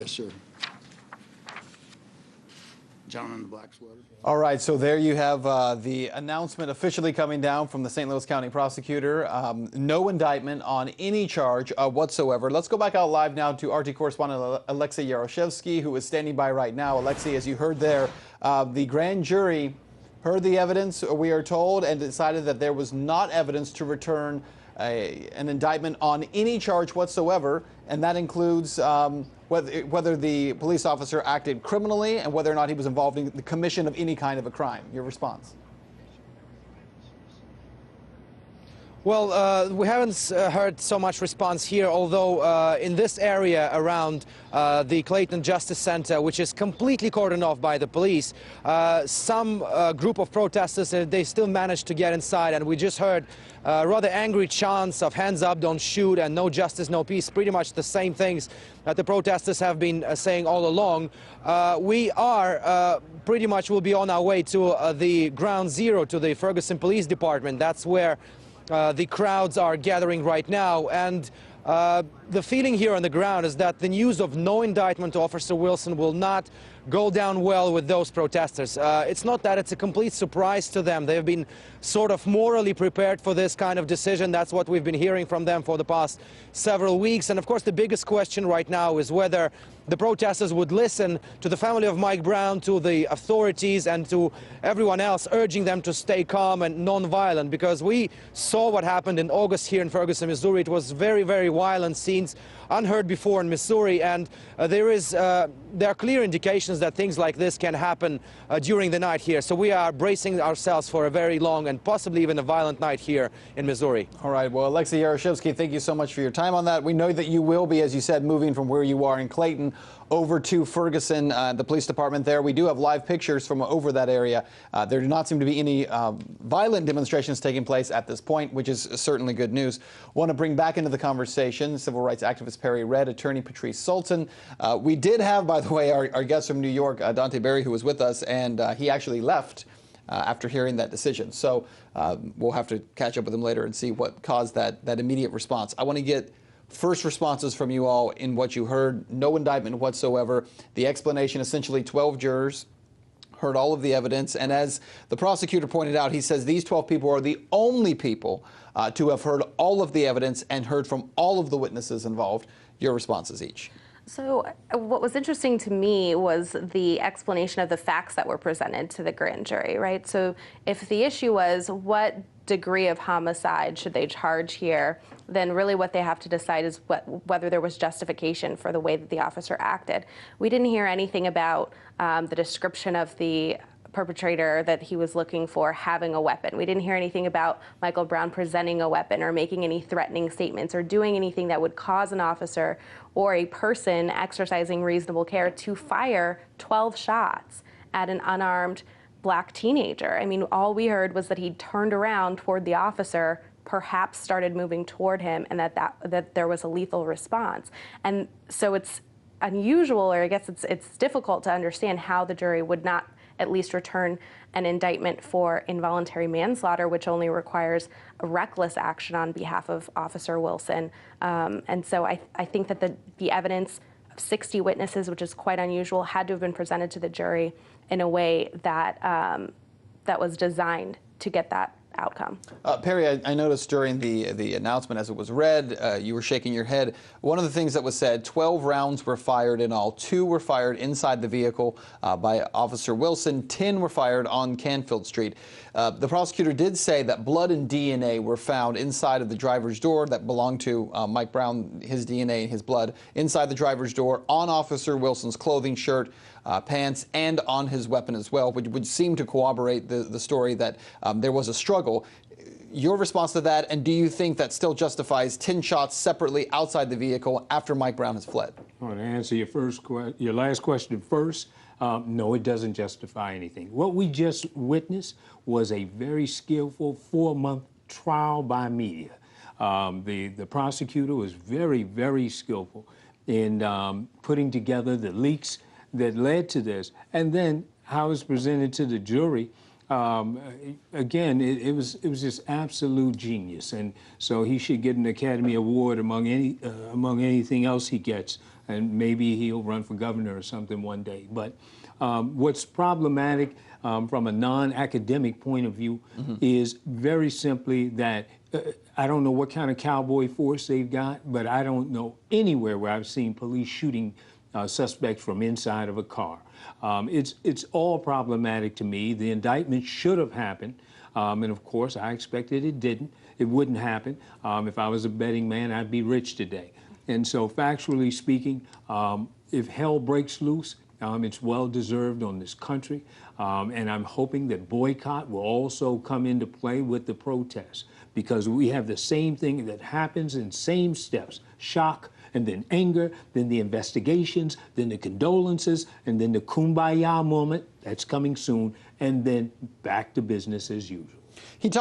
Yes, sir. Gentleman in the black sweater. All right, so there you have the announcement officially coming down from the St. Louis County prosecutor. No indictment on any charge whatsoever. Let's go back out live now to RT correspondent Alexei Yaroshevsky, who is standing by right now. Alexei, as you heard there, the grand jury heard the evidence, we are told, and decided that there was not evidence to return an indictment on any charge whatsoever, and that includes whether the police officer acted criminally and whether or not he was involved in the commission of any kind of a crime. Your response? Well, we haven't heard so much response here, although in this area around the Clayton Justice Center, which is completely cordoned off by the police, some group of protesters, they still managed to get inside, and we just heard rather angry chants of hands up, don't shoot, and no justice, no peace, pretty much the same things that the protesters have been saying all along. We are pretty much will be on our way to the ground zero, to the Ferguson Police Department. That's where the crowds are gathering right now, and the feeling here on the ground is that the news of no indictment to Officer Wilson will not go down well with those protesters. It's not that it's a complete surprise to them. They've been sort of morally prepared for this kind of decision. That's what we've been hearing from them for the past several weeks. And of course, the biggest question right now is whether the protesters would listen to the family of Mike Brown, to the authorities, and to everyone else, urging them to stay calm and non-violent, because we saw what happened in August here in Ferguson, Missouri. It was very, very violent scenes, unheard before in Missouri, and there are clear indications that things like this can happen during the night here. So we are bracing ourselves for a very long and possibly even a violent night here in Missouri. All right, well, Alexei Yaroshevsky, thank you so much for your time on that. We know that you will be, as you said, moving from where you are in Clayton over to Ferguson, the police department there. We do have live pictures from over that area. There do not seem to be any violent demonstrations taking place at this point, which is certainly good news. Want to bring back into the conversation civil rights activist Perry Red, attorney Patrice Sultan. We did have, by the way, our guest from New York, Dante Berry, who was with us, and he actually left after hearing that decision. So we'll have to catch up with him later and see what caused that immediate response. I want to get first responses from you all in what you heard. No indictment whatsoever. The explanation, essentially 12 jurors heard all of the evidence. And as the prosecutor pointed out, he says these 12 people are the only people to have heard all of the evidence and heard from all of the witnesses involved. Your responses each. So what was interesting to me was the explanation of the facts that were presented to the grand jury, right? So if the issue was what degree of homicide should they charge here, then really what they have to decide is whether there was justification for the way that the officer acted. We didn't hear anything about the description of the perpetrator that he was looking for having a weapon. We didn't hear anything about Michael Brown presenting a weapon or making any threatening statements or doing anything that would cause an officer or a person exercising reasonable care to fire 12 shots at an unarmed black teenager. I mean, all we heard was that he turned around toward the officer, perhaps started moving toward him, and that there was a lethal response. And so it's unusual, or I guess it's difficult to understand how the jury would not at least return an indictment for involuntary manslaughter, which only requires a reckless action on behalf of Officer Wilson. And so I think that the evidence of 60 witnesses, which is quite unusual, had to have been presented to the jury in a way that that was designed to get that outcome. Perry, I noticed during the announcement as it was read, you were shaking your head. One of the things that was said, 12 rounds were fired in all. 2 were fired inside the vehicle by Officer Wilson. 10 were fired on Canfield Street. The prosecutor did say that blood and DNA were found inside of the driver's door that belonged to Mike Brown, his DNA and his blood, inside the driver's door, on Officer Wilson's clothing, shirt, pants, and on his weapon as well, which would seem to corroborate the story that there was a struggle. Your response to that, and do you think that still justifies 10 shots separately outside the vehicle after Mike Brown has fled? I want to answer your last question first. No, it doesn't justify anything. What we just witnessed was a very skillful 4-month trial by media. The prosecutor was very, very skillful in putting together the leaks that led to this, and then how it's presented to the jury. Again, it was just absolute genius, and so he should get an Academy Award among anything else he gets and maybe he'll run for governor or something one day. But what's problematic from a non-academic point of view is very simply that I don't know what kind of cowboy force they've got, but I don't know anywhere where I've seen police shooting suspects from inside of a car. It's all problematic to me. The indictment should have happened, and of course I expected it didn't. It wouldn't happen. If I was a betting man, I'd be rich today. And so factually speaking, if hell breaks loose, it's well-deserved on this country, and I'm hoping that boycott will also come into play with the protests, because we have the same thing that happens in same steps: shock, and then anger, then the investigations, then the condolences, and then the kumbaya moment that's coming soon, and then back to business as usual. He talked